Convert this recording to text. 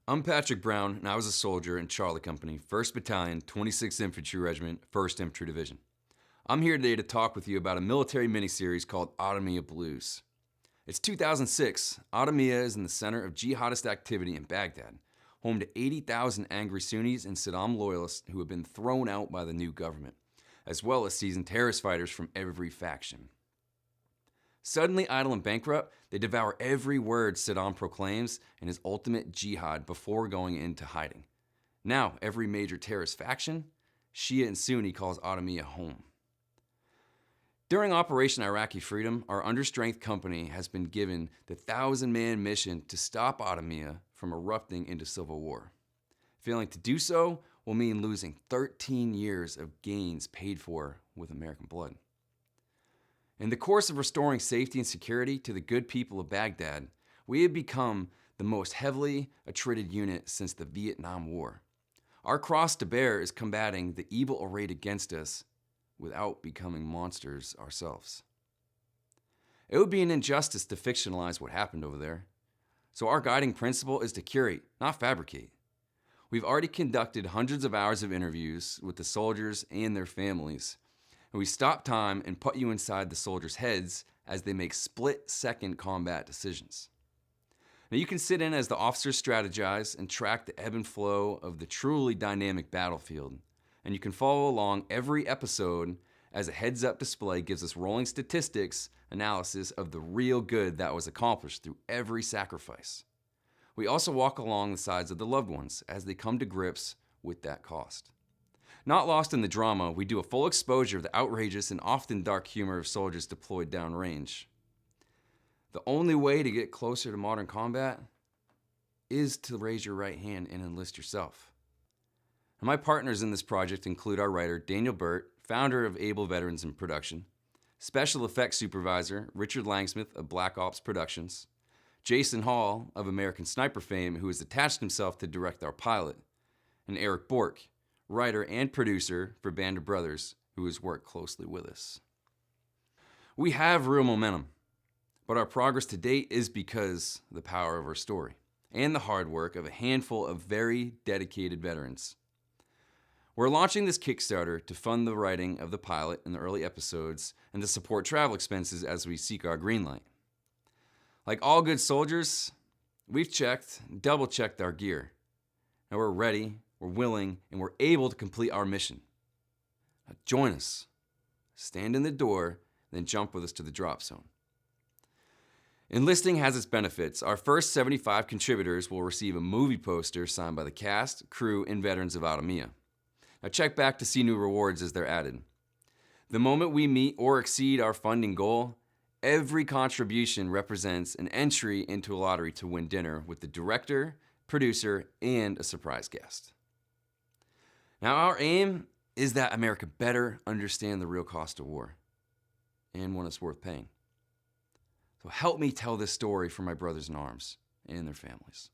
I'm Patrick Brown, and I was a soldier in Charlie Company, 1st Battalion, 26th Infantry Regiment, 1st Infantry Division. I'm here today to talk with you about a military miniseries called Autumnia Blues. It's 2006. Autumnia is in the center of jihadist activity in Baghdad, home to 80,000 angry Sunnis and Saddam loyalists who have been thrown out by the new government, as well as seasoned terrorist fighters from every faction. Suddenly idle and bankrupt, they devour every word Saddam proclaims in his ultimate jihad before going into hiding. Now, every major terrorist faction, Shia and Sunni, calls Autumnia home. During Operation Iraqi Freedom, our understrength company has been given the 1,000-man mission to stop Autumnia from erupting into civil war. Failing to do so will mean losing 13 years of gains paid for with American blood. In the course of restoring safety and security to the good people of Baghdad, we have become the most heavily attrited unit since the Vietnam War. Our cross to bear is combating the evil arrayed against us without becoming monsters ourselves. It would be an injustice to fictionalize what happened over there. So our guiding principle is to curate, not fabricate. We've already conducted hundreds of hours of interviews with the soldiers and their families. And we stop time and put you inside the soldiers' heads as they make split-second combat decisions. Now you can sit in as the officers strategize and track the ebb and flow of the truly dynamic battlefield. And you can follow along every episode as a heads-up display gives us rolling statistics analysis of the real good that was accomplished through every sacrifice. We also walk along the sides of the loved ones as they come to grips with that cost. Not lost in the drama, we do a full exposure of the outrageous and often dark humor of soldiers deployed downrange. The only way to get closer to modern combat is to raise your right hand and enlist yourself. And my partners in this project include our writer, Daniel Burt, founder of Able Veterans in Production, special effects supervisor, Richard Langsmith of Black Ops Productions, Jason Hall of American Sniper fame, who has attached himself to direct our pilot, and Eric Bork, writer and producer for Band of Brothers, who has worked closely with us. We have real momentum, but our progress to date is because of the power of our story and the hard work of a handful of very dedicated veterans. We're launching this Kickstarter to fund the writing of the pilot and the early episodes and to support travel expenses as we seek our green light. Like all good soldiers, we've double-checked our gear. Now we're ready, we're willing, and we're able to complete our mission. Now join us. Stand in the door, then jump with us to the drop zone. Enlisting has its benefits. Our first 75 contributors will receive a movie poster signed by the cast, crew, and veterans of Autumnia. Now check back to see new rewards as they're added. The moment we meet or exceed our funding goal, every contribution represents an entry into a lottery to win dinner with the director, producer, and a surprise guest. Now our aim is that America better understand the real cost of war and one it's worth paying. So help me tell this story for my brothers in arms and their families.